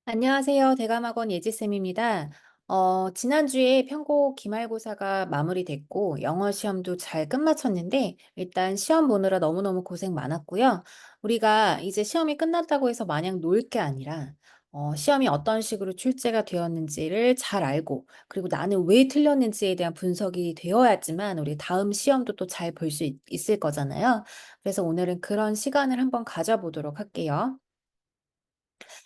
안녕하세요. 대감학원 예지쌤입니다. 지난주에 편곡 기말고사가 마무리됐고, 영어 시험도 잘 끝마쳤는데, 일단 시험 보느라 너무너무 고생 많았고요. 우리가 이제 시험이 끝났다고 해서 마냥 놀 게 아니라, 시험이 어떤 식으로 출제가 되었는지를 잘 알고, 그리고 나는 왜 틀렸는지에 대한 분석이 되어야지만, 우리 다음 시험도 또 잘 볼 수 있을 거잖아요. 그래서 오늘은 그런 시간을 한번 가져보도록 할게요.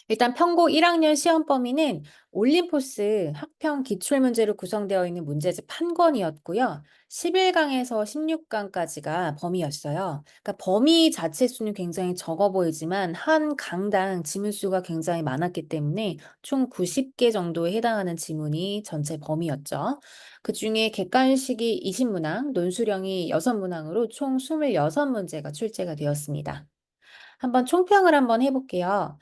일단 편곡 1학년 시험 범위는 올림포스 학평 기출문제로 구성되어 있는 문제집 한 권이었고요. 11강에서 16강까지가 범위였어요. 그러니까 범위 자체 수는 굉장히 적어 보이지만 한 강당 지문 수가 굉장히 많았기 때문에 총 90개 정도에 해당하는 지문이 전체 범위였죠. 그중에 객관식이 20문항, 논술형이 6문항으로 총 26문제가 출제가 되었습니다. 한번 총평을 한번 해볼게요.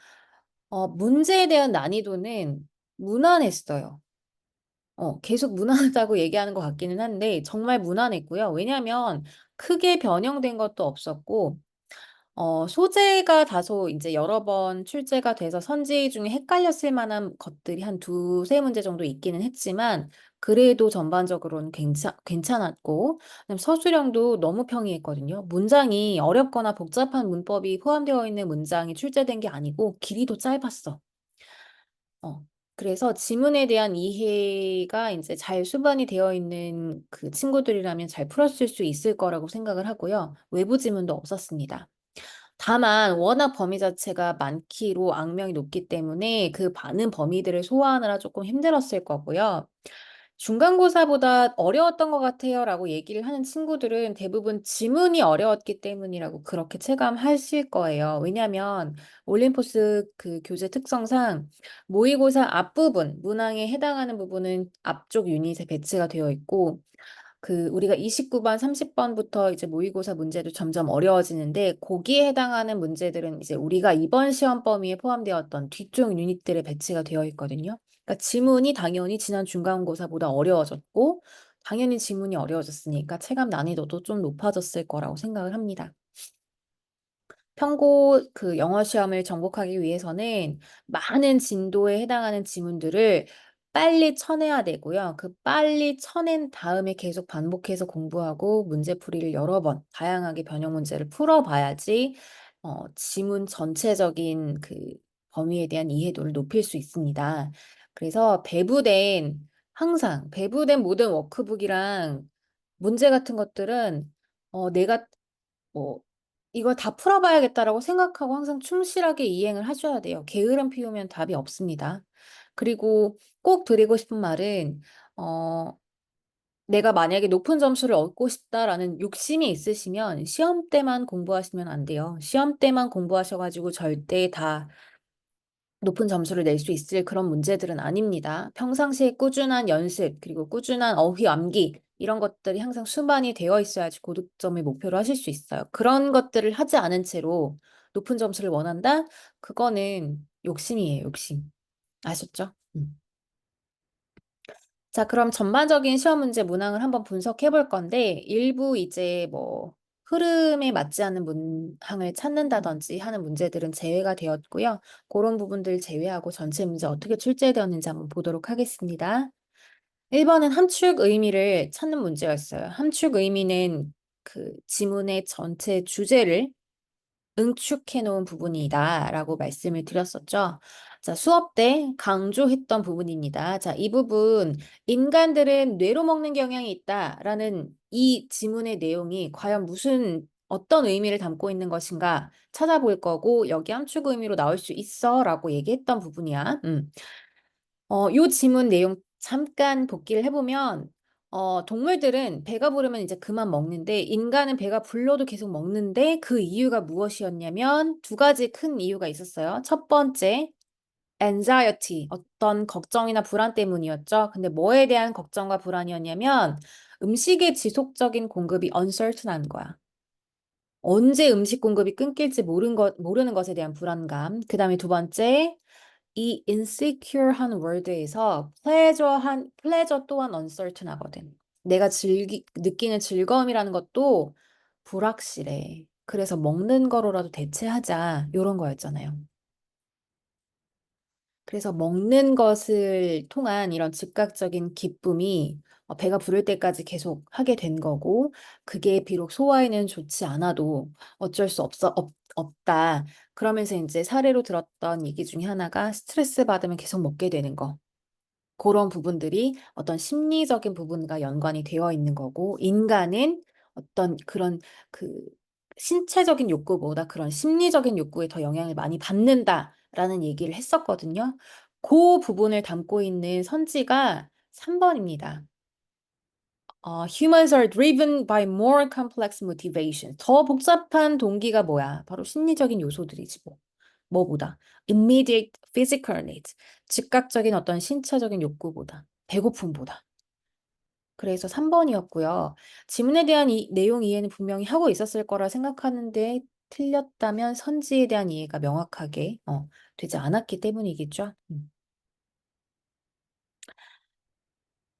문제에 대한 난이도는 무난했어요. 계속 무난하다고 얘기하는 것 같기는 한데, 정말 무난했고요. 왜냐하면 크게 변형된 것도 없었고, 소재가 다소 이제 여러 번 출제가 돼서 선지 중에 헷갈렸을 만한 것들이 한 두세 문제 정도 있기는 했지만, 그래도 전반적으로는 괜찮았고, 그다음 서술형도 너무 평이했거든요. 문장이 어렵거나 복잡한 문법이 포함되어 있는 문장이 출제된 게 아니고, 길이도 짧았어. 어. 그래서 지문에 대한 이해가 이제 잘 수반이 되어 있는 그 친구들이라면 잘 풀었을 수 있을 거라고 생각을 하고요. 외부 지문도 없었습니다. 다만 워낙 범위 자체가 많기로 악명이 높기 때문에 그 많은 범위들을 소화하느라 조금 힘들었을 거고요. 중간고사보다 어려웠던 것 같아요라고 얘기를 하는 친구들은 대부분 지문이 어려웠기 때문이라고 그렇게 체감하실 거예요. 왜냐하면 올림포스 그 교재 특성상 모의고사 앞부분, 문항에 해당하는 부분은 앞쪽 유닛에 배치가 되어 있고 그 우리가 29번, 30번부터 이제 모의고사 문제도 점점 어려워지는데 거기에 해당하는 문제들은 이제 우리가 이번 시험 범위에 포함되었던 뒤쪽 유닛들에 배치가 되어 있거든요. 그러니까 지문이 당연히 지난 중간고사보다 어려워졌고 당연히 지문이 어려워졌으니까 체감 난이도도 좀 높아졌을 거라고 생각을 합니다. 편고 그 영어 시험을 정복하기 위해서는 많은 진도에 해당하는 지문들을 빨리 쳐내야 되고요. 그 빨리 쳐낸 다음에 계속 반복해서 공부하고 문제풀이를 여러 번 다양하게 변형 문제를 풀어봐야지 지문 전체적인 그 범위에 대한 이해도를 높일 수 있습니다. 그래서 항상 배부된 모든 워크북이랑 문제 같은 것들은 내가 뭐 이걸 다 풀어봐야겠다라고 생각하고 항상 충실하게 이행을 하셔야 돼요. 게으름 피우면 답이 없습니다. 그리고 꼭 드리고 싶은 말은 어, 내가 만약에 높은 점수를 얻고 싶다라는 욕심이 있으시면 시험 때만 공부하시면 안 돼요. 시험 때만 공부하셔가지고 절대 다 높은 점수를 낼 수 있을 그런 문제들은 아닙니다. 평상시에 꾸준한 연습, 그리고 꾸준한 어휘 암기, 이런 것들이 항상 수반이 되어 있어야지 고득점을 목표로 하실 수 있어요. 그런 것들을 하지 않은 채로 높은 점수를 원한다? 그거는 욕심이에요, 욕심. 아셨죠? 자, 그럼 전반적인 시험 문제 문항을 한번 분석해 볼 건데, 일부 이제 뭐, 흐름에 맞지 않는 문항을 찾는다든지 하는 문제들은 제외가 되었고요. 그런 부분들 제외하고 전체 문제 어떻게 출제되었는지 한번 보도록 하겠습니다. 1번은 함축 의미를 찾는 문제였어요. 함축 의미는 그 지문의 전체 주제를 응축해 놓은 부분이다라고 말씀을 드렸었죠. 자, 수업 때 강조했던 부분입니다. 자, 이 부분 인간들은 뇌로 먹는 경향이 있다라는 이 지문의 내용이 과연 어떤 의미를 담고 있는 것인가 찾아볼 거고 여기 함축 의미로 나올 수 있어라고 얘기했던 부분이야. 요 지문 내용 잠깐 복기를 해보면, 동물들은 배가 부르면 이제 그만 먹는데, 인간은 배가 불러도 계속 먹는데, 그 이유가 무엇이었냐면, 두 가지 큰 이유가 있었어요. 첫 번째, anxiety, 어떤 걱정이나 불안 때문이었죠. 근데 뭐에 대한 걱정과 불안이었냐면, 음식의 지속적인 공급이 uncertain한 거야. 언제 음식 공급이 끊길지 모르는 것에 대한 불안감. 그 다음에 두 번째, 이 insecure한 word에서 pleasure 또한 uncertain하거든. 내가 느끼는 즐거움이라는 것도 불확실해. 그래서 먹는 거로라도 대체하자. 요런 거였잖아요. 그래서 먹는 것을 통한 이런 즉각적인 기쁨이 배가 부를 때까지 계속 하게 된 거고, 그게 비록 소화에는 좋지 않아도 어쩔 수 없다. 그러면서 이제 사례로 들었던 얘기 중에 하나가 스트레스 받으면 계속 먹게 되는 거. 그런 부분들이 어떤 심리적인 부분과 연관이 되어 있는 거고, 인간은 어떤 그런 그 신체적인 욕구보다 그런 심리적인 욕구에 더 영향을 많이 받는다라는 얘기를 했었거든요. 그 부분을 담고 있는 선지가 3번입니다. Humans are driven by more complex motivation. 더 복잡한 동기가 뭐야? 바로 심리적인 요소들이지 뭐. 뭐보다? Immediate physical needs. 즉각적인 어떤 신체적인 욕구보다. 배고픔보다. 그래서 3번이었고요. 지문에 대한 내용 이해는 분명히 하고 있었을 거라 생각하는데 틀렸다면 선지에 대한 이해가 명확하게 되지 않았기 때문이겠죠.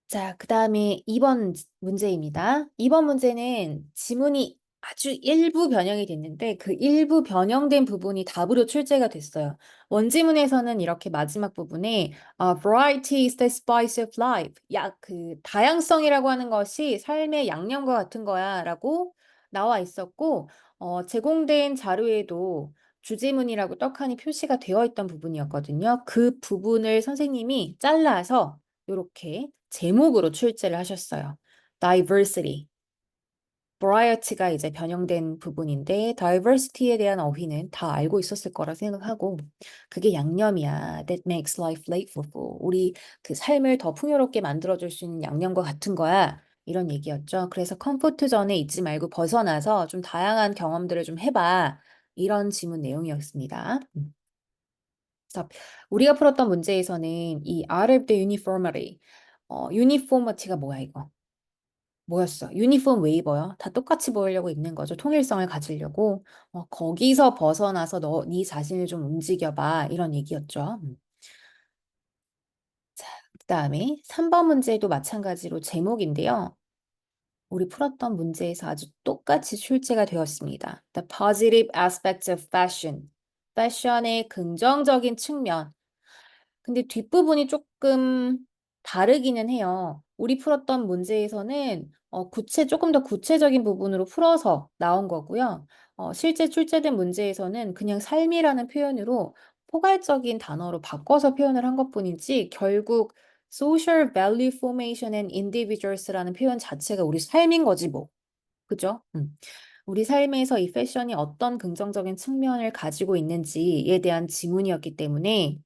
자, 그 다음에 2번 문제입니다. 2번 문제는 지문이 아주 일부 변형이 됐는데 그 일부 변형된 부분이 답으로 출제가 됐어요. 원지문에서는 이렇게 마지막 부분에 variety is the spice of life. 그 다양성이라고 하는 것이 삶의 양념과 같은 거야 라고 나와 있었고 제공된 자료에도 주지문이라고 떡하니 표시가 되어 있던 부분이었거든요. 그 부분을 선생님이 잘라서 이렇게 제목으로 출제를 하셨어요. diversity. variety가 이제 변형된 부분인데 diversity에 대한 어휘는 다 알고 있었을 거라 생각하고 그게 양념이야. that makes life flavorful. 우리 그 삶을 더 풍요롭게 만들어줄 수 있는 양념과 같은 거야. 이런 얘기였죠. 그래서 컴포트 존에 있지 말고 벗어나서 좀 다양한 경험들을 좀 해봐. 이런 지문 내용이었습니다. 그래서 우리가 풀었던 문제에서는 이 out of the uniformity, uniformity가 뭐야 이거? 뭐였어? 유니폼 왜 입어요? 다 똑같이 보이려고 입는 거죠. 통일성을 가지려고. 거기서 벗어나서 네 자신을 좀 움직여봐. 이런 얘기였죠. 자, 그다음에 3번 문제도 마찬가지로 제목인데요. 우리 풀었던 문제에서 아주 똑같이 출제가 되었습니다. The positive aspects of fashion. 패션의 긍정적인 측면. 근데 뒷부분이 조금 다르기는 해요. 우리 풀었던 문제에서는 조금 더 구체적인 부분으로 풀어서 나온 거고요. 실제 출제된 문제에서는 그냥 삶이라는 표현으로 포괄적인 단어로 바꿔서 표현을 한 것뿐이지 결국 social value formation and individuals라는 표현 자체가 우리 삶인 거지 뭐. 그죠? 우리 삶에서 이 패션이 어떤 긍정적인 측면을 가지고 있는지에 대한 지문이었기 때문에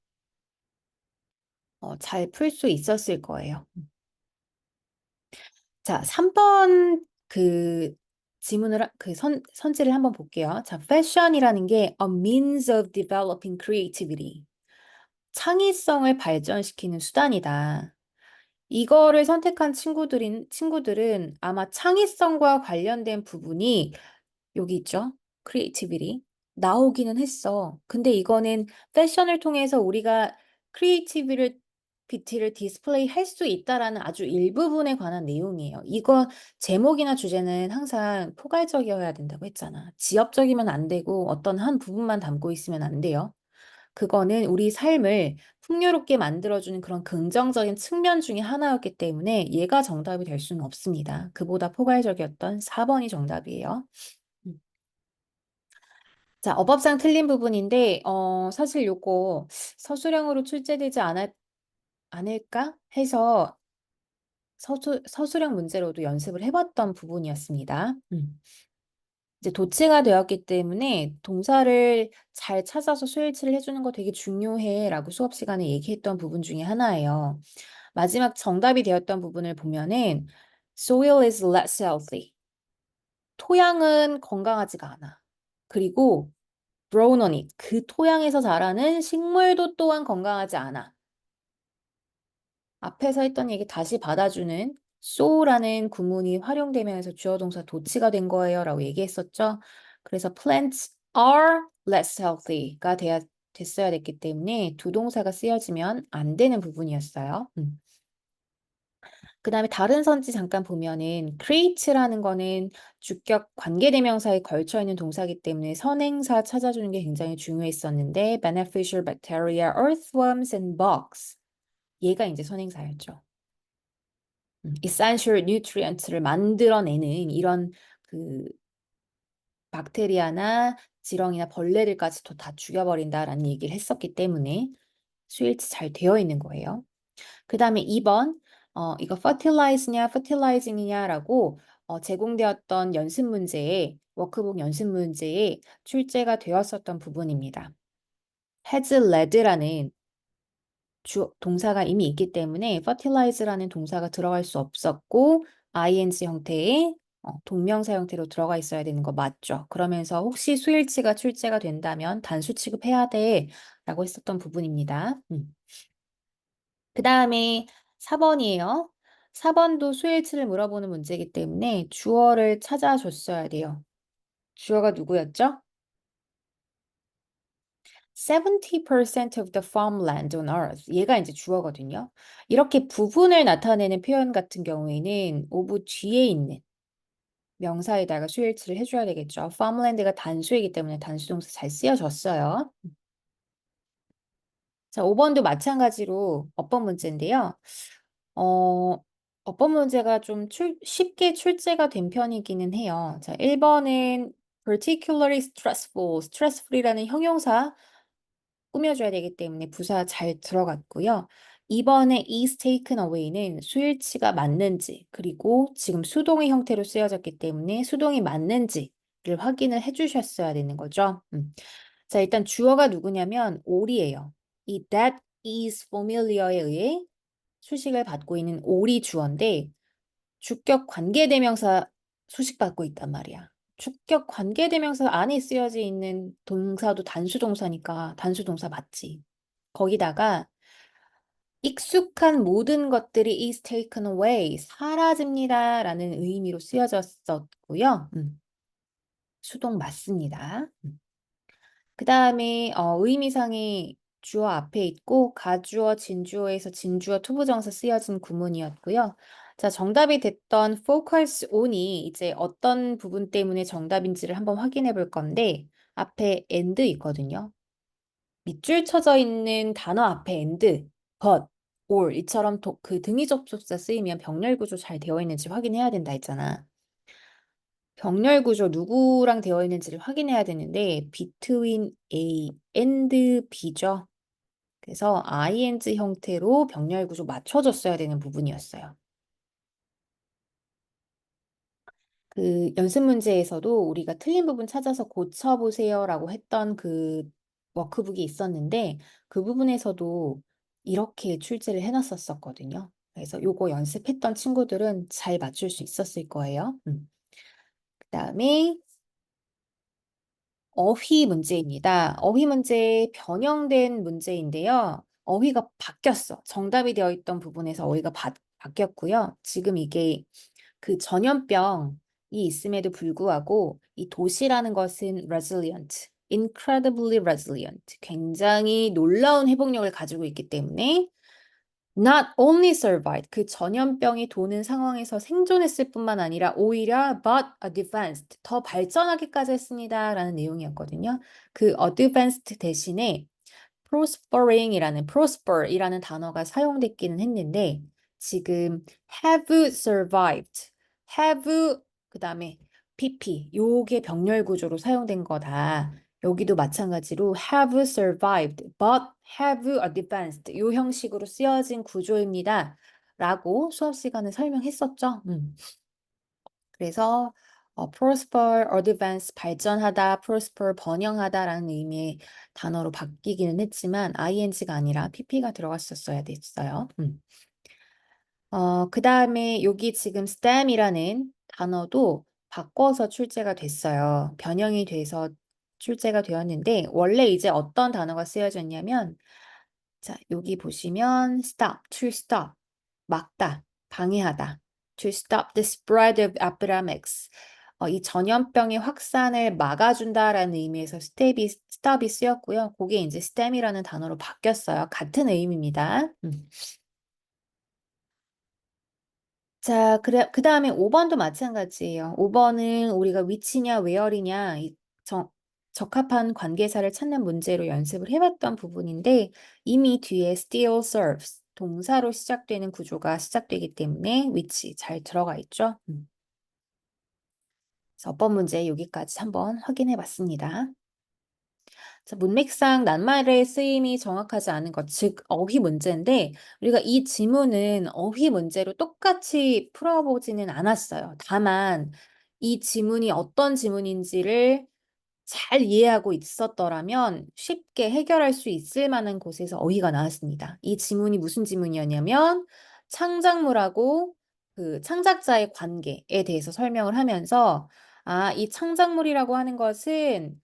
잘 풀 수 있었을 거예요. 자, 3번 그 선지를 한번 볼게요. 자, fashion이라는 게 a means of developing creativity. 창의성을 발전시키는 수단이다. 이거를 선택한 친구들은 아마 창의성과 관련된 부분이 여기 있죠? 크리에이티비티. 나오기는 했어. 근데 이거는 패션을 통해서 우리가 크리에이티비티를 디스플레이 할 수 있다라는 아주 일부분에 관한 내용이에요. 이거 제목이나 주제는 항상 포괄적이어야 된다고 했잖아. 지엽적이면 안 되고 어떤 한 부분만 담고 있으면 안 돼요. 그거는 우리 삶을 풍요롭게 만들어주는 그런 긍정적인 측면 중에 하나였기 때문에 얘가 정답이 될 수는 없습니다. 그보다 포괄적이었던 4번이 정답이에요. 음. 자, 어법상 틀린 부분인데, 사실 요거 서술형으로 출제되지 않을까 해서 서술형 문제로도 연습을 해봤던 부분이었습니다. 이제 도체가 되었기 때문에 동사를 잘 찾아서 수일치를 해주는 거 되게 중요해 라고 수업 시간에 얘기했던 부분 중에 하나예요. 마지막 정답이 되었던 부분을 보면은 soil is less healthy. 토양은 건강하지가 않아. 그리고 grown on it. 그 토양에서 자라는 식물도 또한 건강하지 않아. 앞에서 했던 얘기 다시 받아주는 so라는 구문이 활용되면서 주어 동사 도치가 된 거예요 라고 얘기했었죠. 그래서 plants are less healthy가 됐어야 됐기 때문에 두 동사가 쓰여지면 안 되는 부분이었어요. 그다음에 다른 선지 잠깐 보면은 create라는 거는 주격 관계대명사에 걸쳐 있는 동사이기 때문에 선행사 찾아주는 게 굉장히 중요했었는데 beneficial bacteria, earthworms and bugs 얘가 이제 선행사였죠. essential nutrients를 만들어내는 이런 그 박테리아나 지렁이나 벌레들까지도 다 죽여버린다라는 얘기를 했었기 때문에 스윌트 잘 되어 있는 거예요. 그 다음에 2번, 이거 fertilize냐, fertilizing이냐라고 제공되었던 연습 문제에, 워크북 연습 문제에 출제가 되었었던 부분입니다. has led라는 동사가 이미 있기 때문에 fertilize라는 동사가 들어갈 수 없었고 ing 형태의 동명사 형태로 들어가 있어야 되는 거 맞죠? 그러면서 혹시 수일치가 출제가 된다면 단수 취급해야 돼 라고 했었던 부분입니다. 그 다음에 4번이에요. 4번도 수일치를 물어보는 문제이기 때문에 주어를 찾아줬어야 돼요. 주어가 누구였죠? 70% of the farmland on earth. 얘가 이제 주어거든요. 이렇게 부분을 나타내는 표현 같은 경우에는 of 뒤에 있는 명사에다가 수일치를 해줘야 되겠죠. farmland가 단수이기 때문에 단수동사 잘 쓰여졌어요. 자, 5번도 마찬가지로 어법 문제인데요. 어, 어법 문제가 좀 쉽게 출제가 된 편이기는 해요. 자, 1번은 particularly stressful, stressful이라는 형용사 꾸며줘야 되기 때문에 부사 잘 들어갔고요. 2번에 is taken away는 수일치가 맞는지 그리고 지금 수동의 형태로 쓰여졌기 때문에 수동이 맞는지를 확인을 해주셨어야 되는 거죠. 자, 일단 주어가 누구냐면 all이에요. 이 that is familiar에 의해 수식을 받고 있는 all이 주어인데 주격 관계대명사 수식받고 있단 말이야. 주격 관계대명사 안에 쓰여져 있는 동사도 단수동사니까 단수동사 맞지. 거기다가 익숙한 모든 것들이 is taken away, 사라집니다 라는 의미로 쓰여졌었고요. 수동 맞습니다. 그 다음에 의미상이 주어 앞에 있고 가주어, 진주어에서 진주어, 투부정사 쓰여진 구문이었고요. 자, 정답이 됐던 focus on이 이제 어떤 부분 때문에 정답인지를 한번 확인해 볼 건데 앞에 and 있거든요. 밑줄 쳐져 있는 단어 앞에 and, but, or 이처럼 그 등위 접속사 쓰이면 병렬 구조 잘 되어 있는지 확인해야 된다 했잖아. 병렬 구조 누구랑 되어 있는지를 확인해야 되는데 between A and B죠. 그래서 ing 형태로 병렬 구조 맞춰줬어야 되는 부분이었어요. 그 연습 문제에서도 우리가 틀린 부분 찾아서 고쳐보세요라고 했던 그 워크북이 있었는데 그 부분에서도 이렇게 출제를 해놨었거든요. 그래서 요거 연습했던 친구들은 잘 맞출 수 있었을 거예요. 그다음에 어휘 문제입니다. 어휘 문제 변형된 문제인데요. 어휘가 바뀌었어. 정답이 되어 있던 부분에서 어휘가 바뀌었고요. 지금 이게 그 전염병이 있음에도 불구하고 이 도시라는 것은 resilient, incredibly resilient, 굉장히 놀라운 회복력을 가지고 있기 때문에 not only survived, 그 전염병이 도는 상황에서 생존했을 뿐만 아니라 오히려 but advanced, 더 발전하기까지 했습니다. 라는 내용이었거든요. 그 advanced 대신에 prosper이라는 단어가 사용됐기는 했는데 지금 have survived, have 그 다음에 pp 요게 병렬 구조로 사용된 거다. 여기도 마찬가지로 have survived but have advanced 요 형식으로 쓰여진 구조입니다. 라고 수업 시간에 설명했었죠. 그래서 prosper, advance, 발전하다, prosper, 번영하다라는 의미의 단어로 바뀌기는 했지만 ing가 아니라 pp가 들어갔었어야 됐어요. 그 다음에 여기 지금 stem이라는 단어도 바꿔서 출제가 됐어요. 변형이 돼서 출제가 되었는데 원래 이제 어떤 단어가 쓰여졌냐면 자, 여기 보시면 stop, to stop, 막다, 방해하다. To stop the spread of epidemics. 이 전염병의 확산을 막아준다라는 의미에서 stop이 쓰였고요. 그게 이제 stem이라는 단어로 바뀌었어요. 같은 의미입니다. 자, 그래, 그 다음에 5번도 마찬가지예요. 5번은 우리가 위치냐, 웨어리냐, 적합한 관계사를 찾는 문제로 연습을 해봤던 부분인데, 이미 뒤에 still serves, 동사로 시작되는 구조가 시작되기 때문에 위치 잘 들어가 있죠. 그래서 어법 문제 여기까지 한번 확인해 봤습니다. 자, 문맥상 낱말의 쓰임이 정확하지 않은 것, 즉 어휘 문제인데 우리가 이 지문은 어휘 문제로 똑같이 풀어보지는 않았어요. 다만 이 지문이 어떤 지문인지를 잘 이해하고 있었더라면 쉽게 해결할 수 있을 만한 곳에서 어휘가 나왔습니다. 이 지문이 무슨 지문이었냐면 창작물하고 그 창작자의 관계에 대해서 설명을 하면서 이 창작물이라고 하는 것은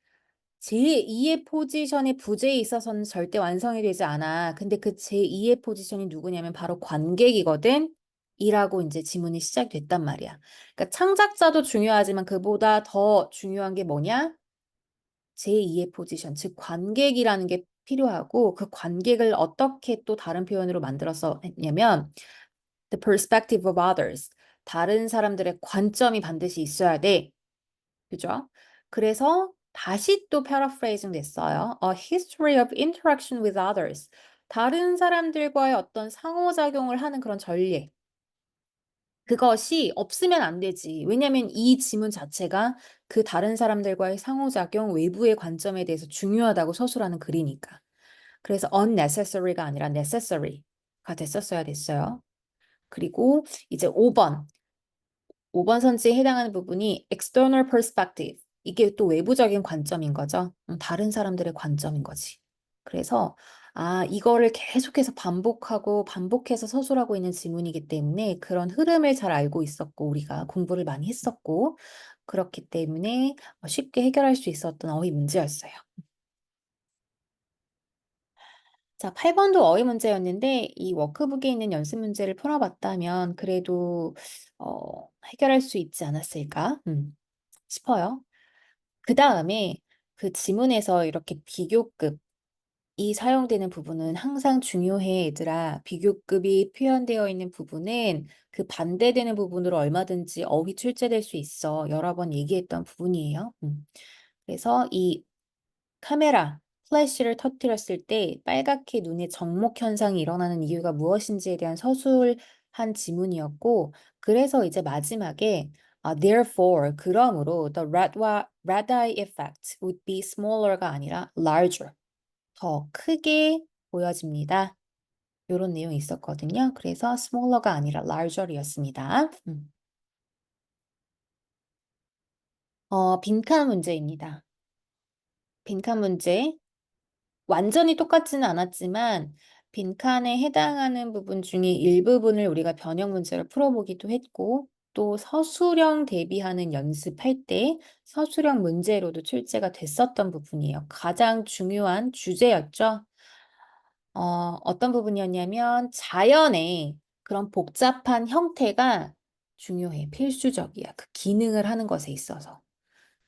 제2의 포지션의 부재에 있어서는 절대 완성이 되지 않아. 근데 그 제2의 포지션이 누구냐면 바로 관객이거든. 이라고 이제 지문이 시작됐단 말이야. 그러니까 창작자도 중요하지만 그보다 더 중요한 게 뭐냐? 제2의 포지션, 즉 관객이라는 게 필요하고 그 관객을 어떻게 또 다른 표현으로 만들어서 했냐면 the perspective of others. 다른 사람들의 관점이 반드시 있어야 돼. 그죠? 그래서 다시 또 paraphrasing 됐어요. A history of interaction with others. 다른 사람들과의 어떤 상호작용을 하는 그런 전례. 그것이 없으면 안 되지. 왜냐하면 이 지문 자체가 그 다른 사람들과의 상호작용, 외부의 관점에 대해서 중요하다고 서술하는 글이니까. 그래서 unnecessary가 아니라 necessary가 됐었어야 됐어요. 그리고 이제 5번 선지에 해당하는 부분이 external perspective. 이게 또 외부적인 관점인 거죠. 다른 사람들의 관점인 거지. 그래서 이거를 계속해서 반복하고 반복해서 서술하고 있는 지문이기 때문에 그런 흐름을 잘 알고 있었고 우리가 공부를 많이 했었고 그렇기 때문에 쉽게 해결할 수 있었던 어휘 문제였어요. 자, 8번도 어휘 문제였는데 이 워크북에 있는 연습 문제를 풀어봤다면 그래도 해결할 수 있지 않았을까 싶어요. 그 다음에 그 지문에서 이렇게 비교급이 사용되는 부분은 항상 중요해, 얘들아. 비교급이 표현되어 있는 부분은 그 반대되는 부분으로 얼마든지 어휘 출제될 수 있어. 여러 번 얘기했던 부분이에요. 그래서 이 카메라, 플래시를 터뜨렸을 때 빨갛게 눈에 정목 현상이 일어나는 이유가 무엇인지에 대한 서술한 지문이었고, 그래서 이제 마지막에 therefore, 그러므로 red eye effect would be smaller가 아니라 larger, 더 크게 보여집니다. 이런 내용이 있었거든요. 그래서 smaller가 아니라 larger이었습니다. 빈칸 문제입니다. 빈칸 문제. 완전히 똑같지는 않았지만 빈칸에 해당하는 부분 중에 일부분을 우리가 변형 문제로 풀어보기도 했고 또 서술형 대비하는 연습할 때 서술형 문제로도 출제가 됐었던 부분이에요. 가장 중요한 주제였죠. 어떤 부분이었냐면 자연의 그런 복잡한 형태가 중요해. 필수적이야. 그 기능을 하는 것에 있어서.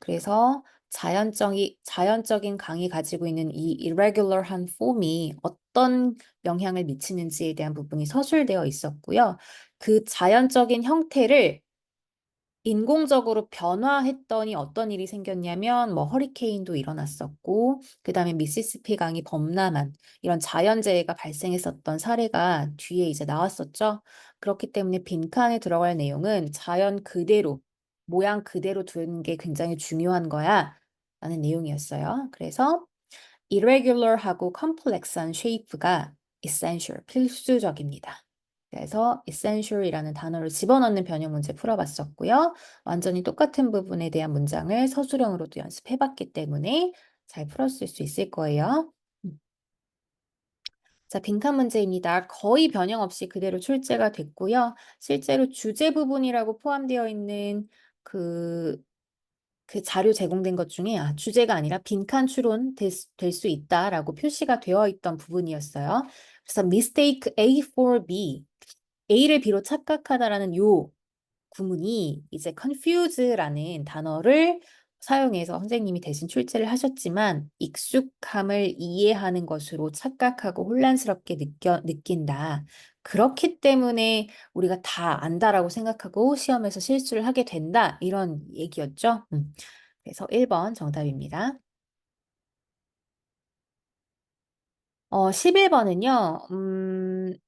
그래서 자연적인 강이 가지고 있는 이 irregular한 폼이 어떤 영향을 미치는지에 대한 부분이 서술되어 있었고요. 그 자연적인 형태를 인공적으로 변화했더니 어떤 일이 생겼냐면 뭐 허리케인도 일어났었고 그다음에 미시시피 강이 범람한 이런 자연재해가 발생했었던 사례가 뒤에 이제 나왔었죠. 그렇기 때문에 빈칸에 들어갈 내용은 자연 그대로 모양 그대로 두는 게 굉장히 중요한 거야 라는 내용이었어요. 그래서 irregular하고 complex한 shape가 essential, 필수적입니다. 그래서 essential이라는 단어를 집어넣는 변형 문제 풀어봤었고요. 완전히 똑같은 부분에 대한 문장을 서술형으로도 연습해봤기 때문에 잘 풀었을 수 있을 거예요. 자, 빈칸 문제입니다. 거의 변형 없이 그대로 출제가 됐고요. 실제로 주제 부분이라고 포함되어 있는 그 자료 제공된 것 중에 주제가 아니라 빈칸 추론 될 수 있다라고 표시가 되어 있던 부분이었어요. 그래서 mistake A for B, A를 B로 착각하다라는 요 구문이 이제 confuse라는 단어를 사용해서 선생님이 대신 출제를 하셨지만 익숙함을 이해하는 것으로 착각하고 혼란스럽게 느낀다. 그렇기 때문에 우리가 다 안다라고 생각하고 시험에서 실수를 하게 된다. 이런 얘기였죠. 그래서 1번 정답입니다. 11번은요,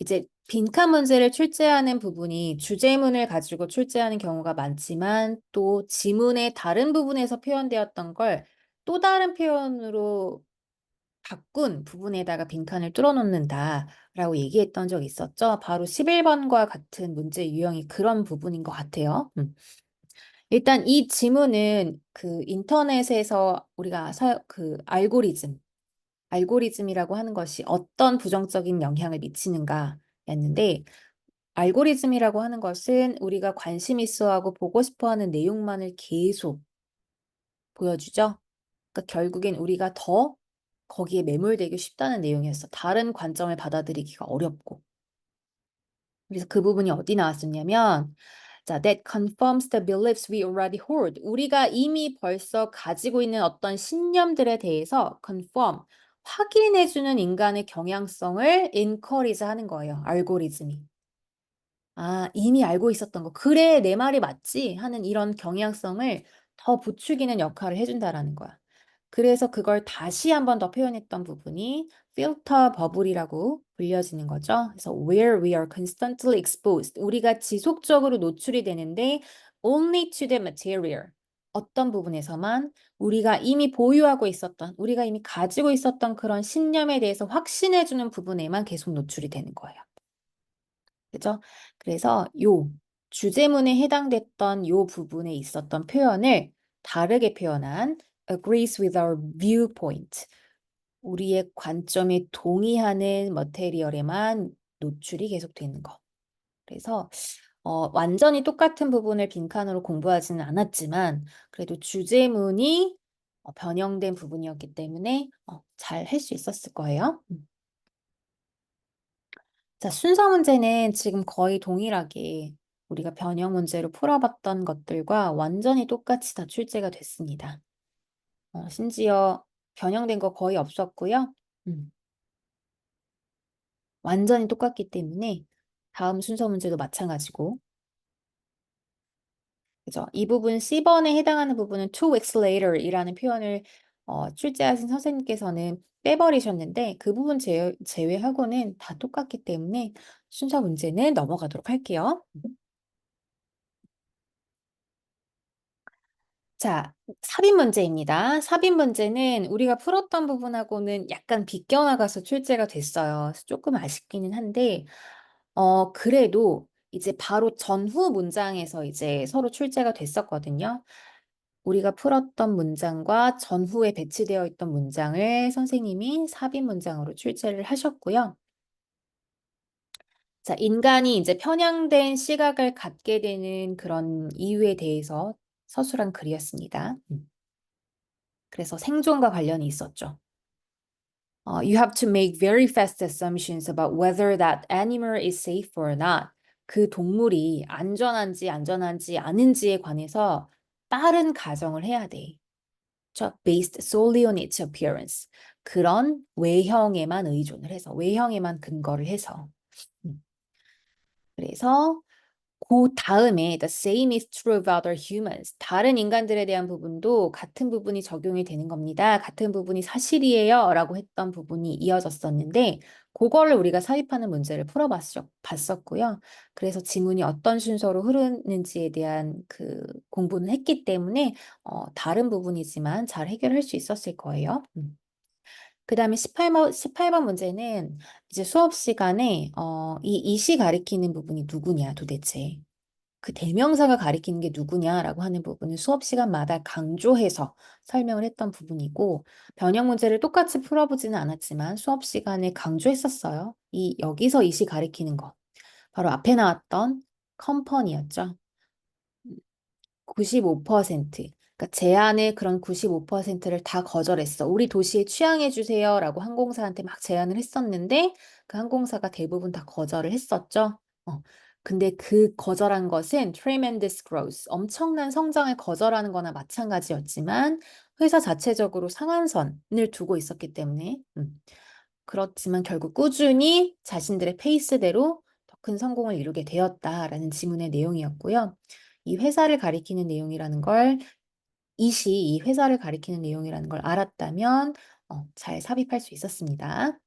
이제 빈칸 문제를 출제하는 부분이 주제문을 가지고 출제하는 경우가 많지만 또 지문의 다른 부분에서 표현되었던 걸 또 다른 표현으로 바꾼 부분에다가 빈칸을 뚫어 놓는다라고 얘기했던 적이 있었죠. 바로 11번과 같은 문제 유형이 그런 부분인 것 같아요. 일단 이 지문은 그 인터넷에서 우리가 그 알고리즘이라고 하는 것이 어떤 부정적인 영향을 미치는가였는데 알고리즘이라고 하는 것은 우리가 관심 있어 하고 보고 싶어 하는 내용만을 계속 보여주죠. 그러니까 결국엔 우리가 더 거기에 매몰되기 쉽다는 내용이었어. 다른 관점을 받아들이기가 어렵고. 그래서 그 부분이 어디 나왔었냐면, 자, that confirms the beliefs we already hold. 우리가 이미 벌써 가지고 있는 어떤 신념들에 대해서 confirm, 확인해주는 인간의 경향성을 encourage 하는 거예요. 알고리즘이. 아, 이미 알고 있었던 거. 그래, 내 말이 맞지? 하는 이런 경향성을 더 부추기는 역할을 해준다라는 거야. 그래서 그걸 다시 한번 더 표현했던 부분이 필터 버블이라고 불려지는 거죠. 그래서 where we are constantly exposed. 우리가 지속적으로 노출이 되는데 only to the material. 어떤 부분에서만 우리가 이미 보유하고 있었던, 우리가 이미 가지고 있었던 그런 신념에 대해서 확신해주는 부분에만 계속 노출이 되는 거예요. 그죠? 그래서 요 주제문에 해당됐던 요 부분에 있었던 표현을 다르게 표현한 agrees with our viewpoint. 우리의 관점에 동의하는 머테리얼에만 노출이 계속되는 거. 그래서 완전히 똑같은 부분을 빈칸으로 공부하지는 않았지만 그래도 주제문이 변형된 부분이었기 때문에 잘 할 수 있었을 거예요. 자, 순서 문제는 지금 거의 동일하게 우리가 변형 문제로 풀어봤던 것들과 완전히 똑같이 다 출제가 됐습니다. 심지어 변형된 거 거의 없었고요. 음, 완전히 똑같기 때문에 다음 순서 문제도 마찬가지고. 그죠? 이 부분 C번에 해당하는 부분은 2 weeks later 이라는 표현을 출제하신 선생님께서는 빼버리셨는데 그 부분 제외하고는 다 똑같기 때문에 순서 문제는 넘어가도록 할게요. 자, 삽입 문제입니다. 삽입 문제는 우리가 풀었던 부분하고는 약간 비껴나가서 출제가 됐어요. 그래서 조금 아쉽기는 한데, 그래도 이제 바로 전후 문장에서 이제 서로 출제가 됐었거든요. 우리가 풀었던 문장과 전후에 배치되어 있던 문장을 선생님이 삽입 문장으로 출제를 하셨고요. 자, 인간이 이제 편향된 시각을 갖게 되는 그런 이유에 대해서 서술한 글이었습니다. 그래서 생존과 관련이 있었죠. You have to make very fast assumptions about whether that animal is safe or not. 그 동물이 안전한지 아닌지에 관해서 빠른 가정을 해야 돼. Based solely on its appearance. 그런 외형에만 의존을 해서, 외형에만 근거를 해서. 음. 그래서 그 다음에 the same is true of other humans. 다른 인간들에 대한 부분도 같은 부분이 적용이 되는 겁니다. 같은 부분이 사실이에요. 라고 했던 부분이 이어졌었는데 그거를 우리가 삽입하는 문제를 봤었고요. 그래서 지문이 어떤 순서로 흐르는지에 대한 그 공부는 했기 때문에 다른 부분이지만 잘 해결할 수 있었을 거예요. 그 다음에 18번 문제는 이제 수업 시간에 이 이시 가리키는 부분이 누구냐 도대체. 그 대명사가 가리키는 게 누구냐라고 하는 부분을 수업 시간마다 강조해서 설명을 했던 부분이고 변형 문제를 똑같이 풀어보지는 않았지만 수업 시간에 강조했었어요. 여기서 이시 가리키는 거. 바로 앞에 나왔던 컴퍼니였죠. 95%. 그러니까 제안의 그런 95%를 다 거절했어. 우리 도시에 취항해 주세요라고 항공사한테 막 제안을 했었는데 그 항공사가 대부분 다 거절을 했었죠. 어. 근데 그 거절한 것은 tremendous growth, 엄청난 성장을 거절하는 거나 마찬가지였지만 회사 자체적으로 상한선을 두고 있었기 때문에 그렇지만 결국 꾸준히 자신들의 페이스대로 더 큰 성공을 이루게 되었다라는 지문의 내용이었고요. 이 회사를 가리키는 내용이라는 걸 이 회사를 가리키는 내용이라는 걸 알았다면 잘 삽입할 수 있었습니다.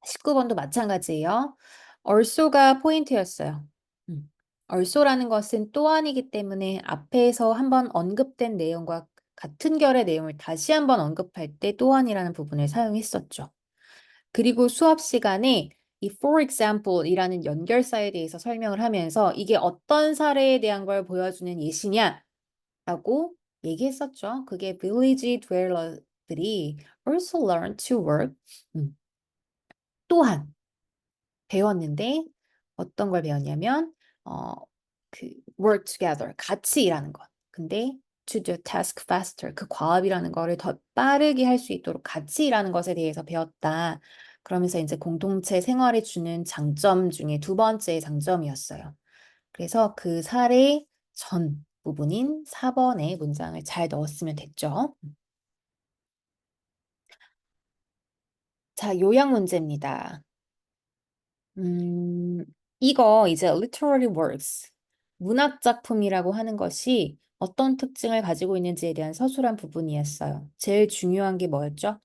19번도 마찬가지예요. also가 포인트였어요. also라는 것은 또한이기 때문에 앞에서 한번 언급된 내용과 같은 결의 내용을 다시 한번 언급할 때 또한이라는 부분을 사용했었죠. 그리고 수업 시간에 이 for example이라는 연결사에 대해서 설명을 하면서 이게 어떤 사례에 대한 걸 보여주는 예시냐라고 얘기했었죠. 그게 village dweller들이 also learn to work. 또한 배웠는데 어떤 걸 배웠냐면 어, 그 work together 같이 일하는 것. 근데 to do task faster 그 과업이라는 거를 더 빠르게 할 수 있도록 같이 일하는 것에 대해서 배웠다. 그러면서 이제 공동체 생활에 주는 장점 중에 두 번째 장점이었어요. 그래서 그 사례 전 부분인 4번의 문장을 잘 넣었으면 됐죠. 자, 요약 문제입니다. 음, 이거 이제 literary works, 문학 작품이라고 하는 것이 어떤 특징을 가지고 있는지에 대한 서술한 부분이었어요. 제일 중요한 게 뭐였죠?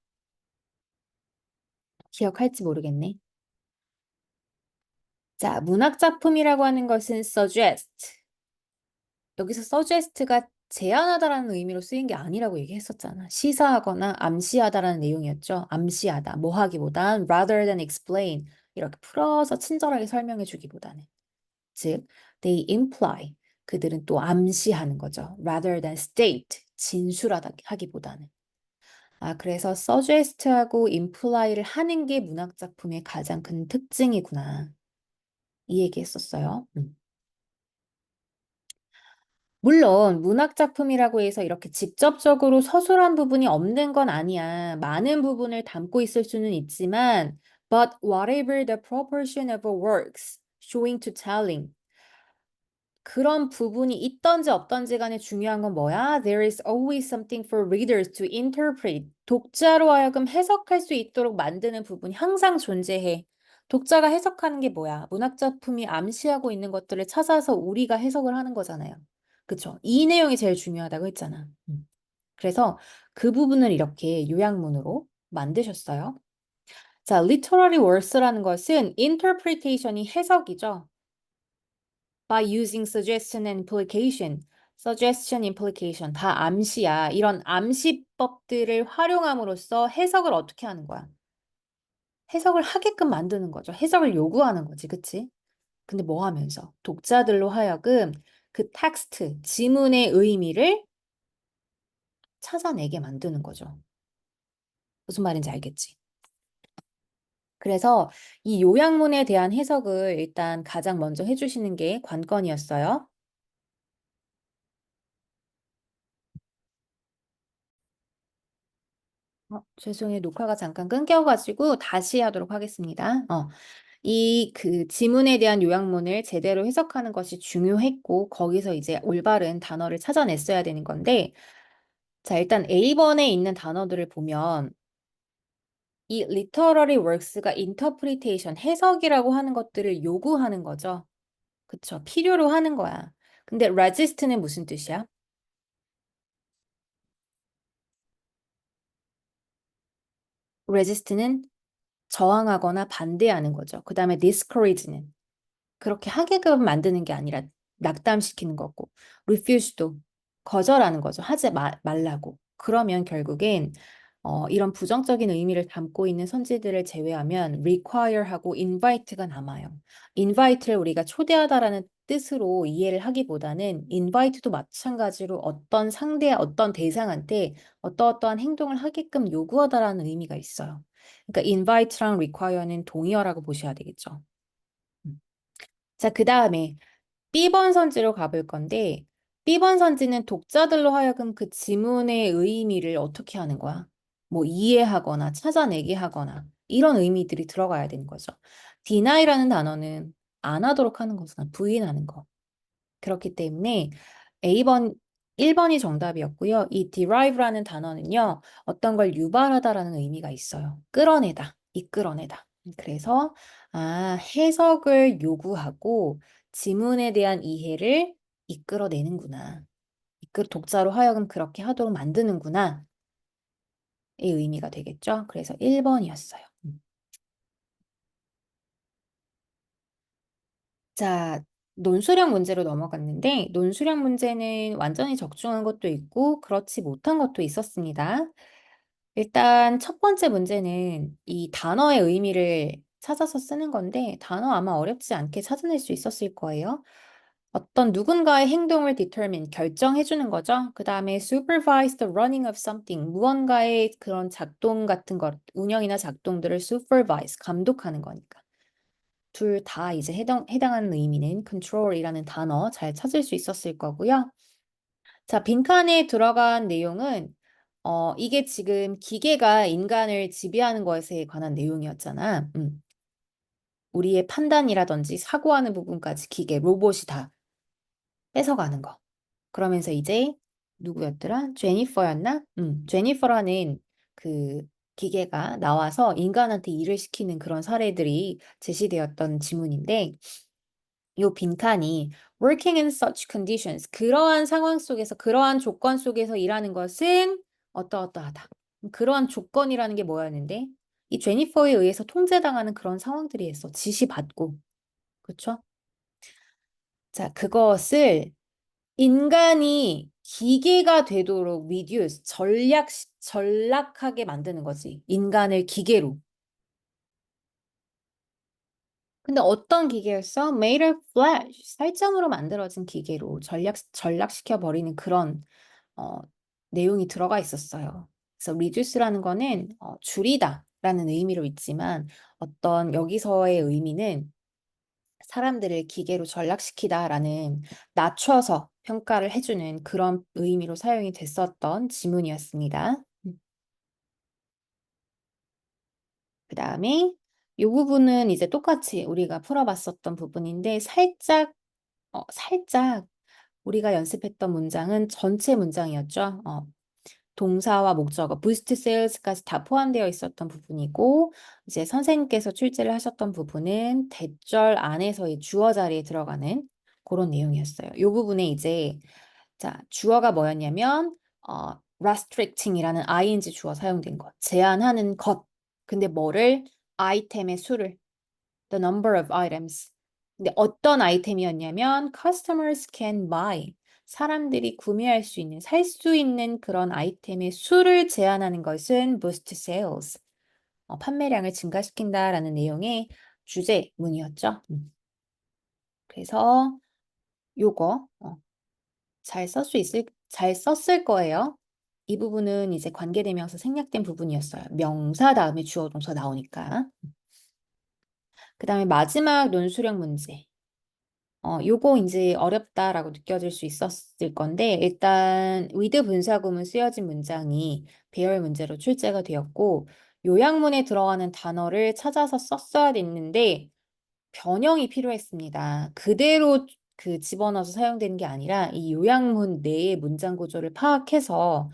기억할지 모르겠네. 자, 문학 작품이라고 하는 것은 suggest. 여기서 suggest가 제안하다라는 의미로 쓰인 게 아니라고 얘기했었잖아. 시사하거나 암시하다라는 내용이었죠. 암시하다, 뭐 하기보단 rather than explain. 이렇게 풀어서 친절하게 설명해 주기보다는. 즉, they imply. 그들은 또 암시하는 거죠. rather than state. 진술하다 하기보다는. 아, 그래서 suggest하고 imply를 하는 게 문학 작품의 가장 큰 특징이구나. 이 얘기 했었어요. 물론 문학 작품이라고 해서 이렇게 직접적으로 서술한 부분이 없는 건 아니야. 많은 부분을 담고 있을 수는 있지만 but whatever the proportion of works showing to telling 그런 부분이 있던지 없던지 간에 중요한 건 뭐야? There is always something for readers to interpret. 독자로 하여금 해석할 수 있도록 만드는 부분이 항상 존재해. 독자가 해석하는 게 뭐야? 문학 작품이 암시하고 있는 것들을 찾아서 우리가 해석을 하는 거잖아요. 그쵸? 이 내용이 제일 중요하다고 했잖아. 그래서 그 부분을 이렇게 요약문으로 만드셨어요. 자, literary works라는 것은 interpretation이 해석이죠. By using suggestion and implication. suggestion, implication 다 암시야. 이런 암시법들을 활용함으로써 해석을 어떻게 하는 거야? 해석을 하게끔 만드는 거죠. 해석을 요구하는 거지, 그치? 근데 뭐 하면서? 독자들로 하여금 그 텍스트, 지문의 의미를 찾아내게 만드는 거죠. 무슨 말인지 알겠지? 그래서 이 요약문에 대한 해석을 일단 가장 먼저 해주시는 게 관건이었어요. 죄송해요. 녹화가 잠깐 끊겨가지고 다시 하도록 하겠습니다. 이 그 지문에 대한 요약문을 제대로 해석하는 것이 중요했고, 거기서 이제 올바른 단어를 찾아냈어야 되는 건데, 자, 일단 A번에 있는 단어들을 보면, 이 literary works가 interpretation, 해석이라고 하는 것들을 요구하는 거죠. 그쵸? 필요로 하는 거야. 근데 resist는 무슨 뜻이야? resist는 저항하거나 반대하는 거죠. 그 다음에 discourage는 그렇게 하게끔 만드는 게 아니라 낙담시키는 거고, refuse도 거절하는 거죠. 말라고. 그러면 결국엔 이런 부정적인 의미를 담고 있는 선지들을 제외하면 require하고 invite가 남아요. invite를 우리가 초대하다라는 뜻으로 이해를 하기보다는 invite도 마찬가지로 어떤 상대, 어떤 대상한테 어떠어떠한 행동을 하게끔 요구하다라는 의미가 있어요. 그러니까 invite랑 require는 동의어라고 보셔야 되겠죠. 음. 자, 그 다음에 B번 선지로 가볼 건데, B번 선지는 독자들로 하여금 그 지문의 의미를 어떻게 하는 거야? 뭐 이해하거나 찾아내게 하거나 이런 의미들이 들어가야 되는 거죠. deny라는 단어는 안 하도록 하는 거잖아. 부인하는 거. 그렇기 때문에 A번, 1번이 정답이었고요. 이 derive라는 단어는요, 어떤 걸 유발하다라는 의미가 있어요. 끌어내다, 이끌어내다. 그래서, 해석을 요구하고 지문에 대한 이해를 이끌어내는구나. 독자로 하여금 그렇게 하도록 만드는구나. 의 의미가 되겠죠. 그래서 1번이었어요. 자, 논술형 문제로 넘어갔는데, 논술형 문제는 완전히 적중한 것도 있고, 그렇지 못한 것도 있었습니다. 일단 첫 번째 문제는 이 단어의 의미를 찾아서 쓰는 건데, 단어 아마 어렵지 않게 찾아낼 수 있었을 거예요. 어떤 누군가의 행동을 determine, 결정해주는 거죠. 그 다음에 supervise the running of something, 무언가의 그런 작동 같은 것, 운영이나 작동들을 supervise, 감독하는 거니까. 둘 다 이제 해당하는 의미는 control이라는 단어 잘 찾을 수 있었을 거고요. 자, 빈칸에 들어간 내용은 이게 지금 기계가 인간을 지배하는 것에 관한 내용이었잖아. 우리의 판단이라든지 사고하는 부분까지 기계, 로봇이 다 뺏어가는 거. 그러면서 이제 누구였더라? 제니퍼였나? 제니퍼라는 그 기계가 나와서 인간한테 일을 시키는 그런 사례들이 제시되었던 지문인데 요 빈칸이 working in such conditions 그러한 상황 속에서 그러한 조건 속에서 일하는 것은 어떠어떠하다. 그러한 조건이라는 게 뭐였는데 이 제니퍼에 의해서 통제당하는 그런 상황들이 있어. 지시받고. 그렇죠? 자, 그것을 인간이 기계가 되도록 reduce, 전락하게 만드는 거지. 인간을 기계로. 근데 어떤 기계였어? Made of flesh. 살점으로 만들어진 기계로 전락시켜 버리는 그런 어, 내용이 들어가 있었어요. 그래서 reduce라는 거는 줄이다라는 의미로 있지만 어떤 여기서의 의미는 사람들을 기계로 전락시키다라는 낮춰서 평가를 해주는 그런 의미로 사용이 됐었던 지문이었습니다. 그 다음에 이 부분은 이제 똑같이 우리가 풀어봤었던 부분인데 살짝 우리가 연습했던 문장은 전체 문장이었죠. 동사와 목적어, boost sales까지 다 포함되어 있었던 부분이고, 이제 선생님께서 출제를 하셨던 부분은 대절 안에서의 주어 자리에 들어가는 그런 내용이었어요. 이 부분에 이제, 자, 주어가 뭐였냐면, restricting이라는 ing 주어 사용된 것, 제한하는 것. 근데 뭐를? 아이템의 수를, the number of items. 근데 어떤 아이템이었냐면, customers can buy. 사람들이 구매할 수 있는, 살 수 있는 그런 아이템의 수를 제한하는 것은 boost sales. 판매량을 증가시킨다라는 내용의 주제문이었죠. 그래서 요거 잘 썼을 거예요. 이 부분은 이제 관계대명사 생략된 부분이었어요. 명사 다음에 주어 동사 나오니까. 그 다음에 마지막 논술형 문제. 요거 이제 어렵다라고 느껴질 수 있었을 건데, 일단, with 분사구문 쓰여진 문장이 배열 문제로 출제가 되었고, 요약문에 들어가는 단어를 찾아서 썼어야 됐는데, 변형이 필요했습니다. 그대로 그 집어넣어서 사용되는 게 아니라, 이 요약문 내의 문장 구조를 파악해서,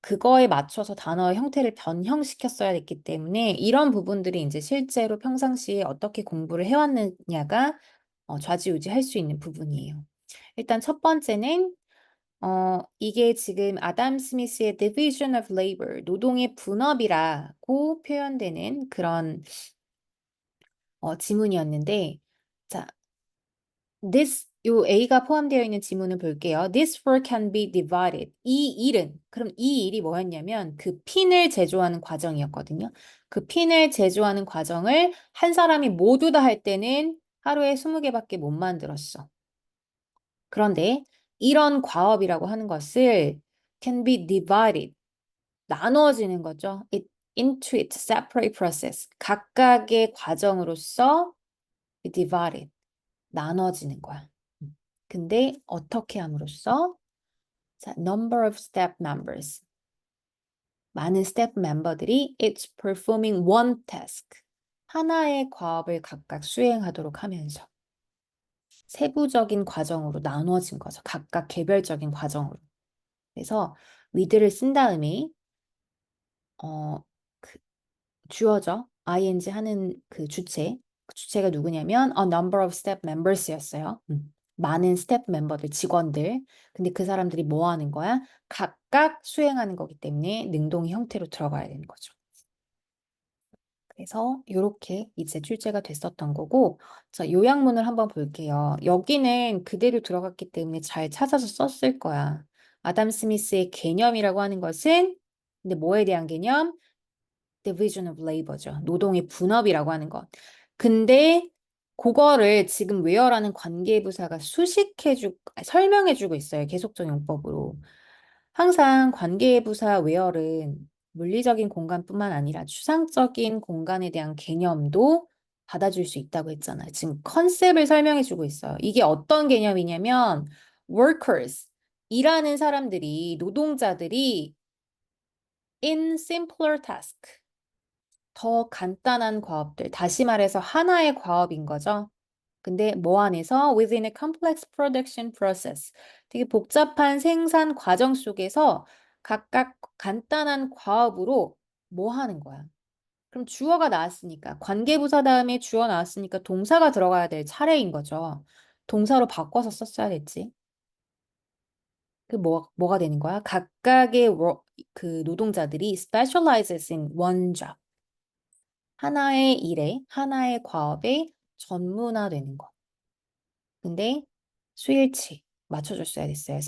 그거에 맞춰서 단어의 형태를 변형시켰어야 됐기 때문에, 이런 부분들이 이제 실제로 평상시에 어떻게 공부를 해왔느냐가 좌지우지할 수 있는 부분이에요. 일단 첫 번째는 이게 지금 아담 스미스의 Division of Labor, 노동의 분업이라고 표현되는 그런 지문이었는데, 자, 요 A가 포함되어 있는 지문을 볼게요. This work can be divided. 그럼 이 일이 뭐였냐면 그 핀을 제조하는 과정이었거든요. 그 핀을 제조하는 과정을 한 사람이 모두 다 할 때는 하루에 20개밖에 못 만들었어. 그런데 이런 과업이라고 하는 것을 can be divided, 나누어지는 거죠. Into its separate process. 각각의 과정으로서 divided, 나눠지는 거야. 근데 어떻게 함으로써? 자, number of step members. 많은 스텝 멤버들이 each performing one task. 하나의 과업을 각각 수행하도록 하면서. 세부적인 과정으로 나누어진 거죠. 각각 개별적인 과정으로. 그래서 with를 쓴 다음에 그 주어죠. ing 하는 그 주체. 그 주체가 누구냐면 a number of staff members였어요. 많은 스태프 멤버들, 직원들. 근데 그 사람들이 뭐 하는 거야? 각각 수행하는 거기 때문에 능동의 형태로 들어가야 되는 거죠. 그래서 이렇게 이제 출제가 됐었던 거고, 자, 요약문을 한번 볼게요. 여기는 그대로 들어갔기 때문에 잘 찾아서 썼을 거야. 아담 스미스의 개념이라고 하는 것은, 근데 뭐에 대한 개념? Division of Labor죠. 노동의 분업이라고 하는 것. 근데 그거를 지금 where라는 관계부사가 설명해주고 있어요. 계속적 용법으로. 항상 관계부사 where은 물리적인 공간뿐만 아니라 추상적인 공간에 대한 개념도 받아줄 수 있다고 했잖아요. 지금 컨셉을 설명해주고 있어요. 이게 어떤 개념이냐면 workers, 일하는 사람들이, 노동자들이 in simpler task, 더 간단한 과업들, 다시 말해서 하나의 과업인 거죠. 근데 뭐 안에서 within a complex production process, 되게 복잡한 생산 과정 속에서 각각 간단한 과업으로 뭐 하는 거야? 그럼 주어가 나왔으니까 관계부사 다음에 주어 나왔으니까 동사가 들어가야 될 차례인 거죠. 동사로 바꿔서 썼어야 됐지. 뭐가 되는 거야? 각각의 그 노동자들이 specializes in one job. 하나의 일에, 하나의 과업에 전문화되는 것. 근데 수일치 맞춰줬어야 됐어요.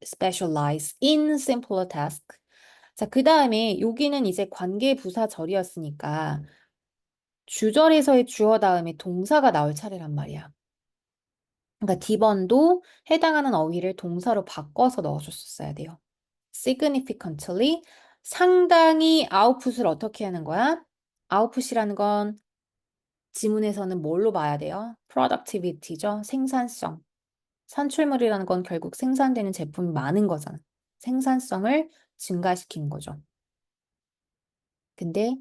Specialize in simpler task. 자, 그 다음에 여기는 이제 관계 부사절이었으니까 주절에서의 주어 다음에 동사가 나올 차례란 말이야. 그러니까 D번도 해당하는 어휘를 동사로 바꿔서 넣어줬었어야 돼요. Significantly, 상당히 아웃풋을 어떻게 하는 거야? 아웃풋이라는 건 지문에서는 뭘로 봐야 돼요? productivity죠. 생산성. 산출물이라는 건 결국 생산되는 제품이 많은 거잖아. 생산성을 증가시키는 거죠. 근데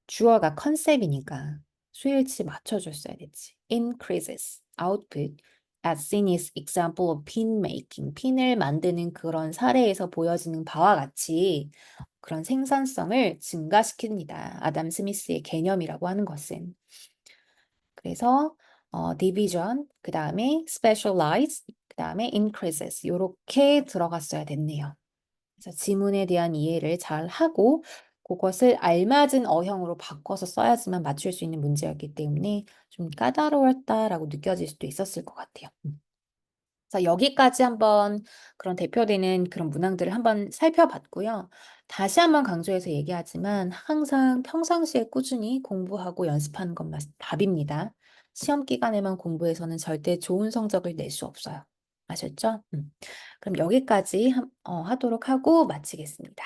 주어가 컨셉이니까 수일치 맞춰줬어야 됐지. increases output as in his example of pin making. 핀을 만드는 그런 사례에서 보여지는 바와 같이 그런 생산성을 증가시킵니다. 아담 스미스의 개념이라고 하는 것은. 그래서 division, 그 다음에 specialize, 그 다음에 increases 이렇게 들어갔어야 됐네요. 그래서 지문에 대한 이해를 잘 하고 그것을 알맞은 어형으로 바꿔서 써야지만 맞출 수 있는 문제였기 때문에 좀 까다로웠다라고 느껴질 수도 있었을 것 같아요. 자, 여기까지 한번 그런 대표되는 그런 문항들을 한번 살펴봤고요. 다시 한번 강조해서 얘기하지만 항상 평상시에 꾸준히 공부하고 연습하는 것만 답입니다. 시험 기간에만 공부해서는 절대 좋은 성적을 낼 수 없어요. 아셨죠? 그럼 여기까지 하도록 하고 마치겠습니다.